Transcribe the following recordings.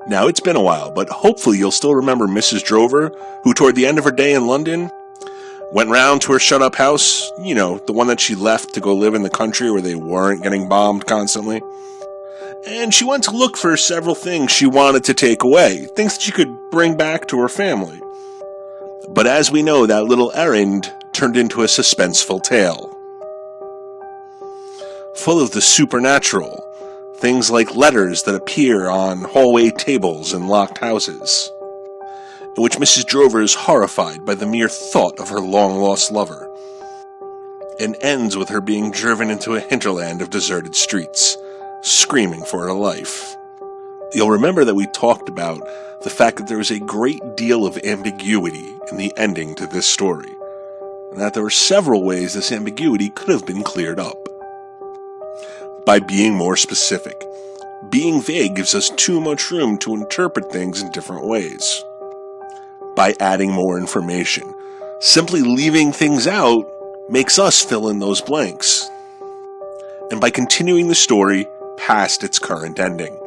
Now, it's been a while, but hopefully you'll still remember Mrs. Drover, who toward the end of her day in London went round to her shut-up house, the one that she left to go live in the country where they weren't getting bombed constantly. And she went to look for several things she wanted to take away, things that she could bring back to her family. But as we know, that little errand turned into a suspenseful tale. Full of the supernatural, things like letters that appear on hallway tables in locked houses, in which Mrs. Drover is horrified by the mere thought of her long-lost lover, and ends with her being driven into a hinterland of deserted streets, screaming for her life. You'll remember that we talked about the fact that there was a great deal of ambiguity in the ending to this story, and that there were several ways this ambiguity could have been cleared up. By being more specific. Being vague gives us too much room to interpret things in different ways. By adding more information. Simply leaving things out makes us fill in those blanks. And by continuing the story past its current ending.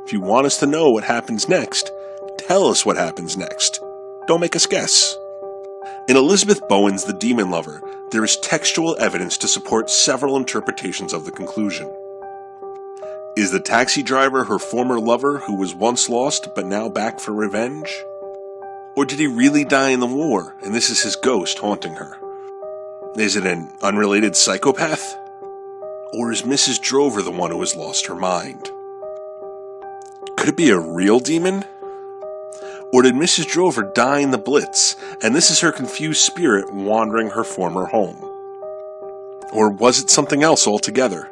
If you want us to know what happens next, tell us what happens next. Don't make us guess. In Elizabeth Bowen's The Demon Lover, there is textual evidence to support several interpretations of the conclusion. Is the taxi driver her former lover who was once lost but now back for revenge? Or did he really die in the war and this is his ghost haunting her? Is it an unrelated psychopath? Or is Mrs. Drover the one who has lost her mind? Could it be a real demon? Or did Mrs. Drover die in the Blitz, and this is her confused spirit wandering her former home? Or was it something else altogether?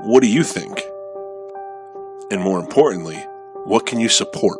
What do you think? And more importantly, what can you support?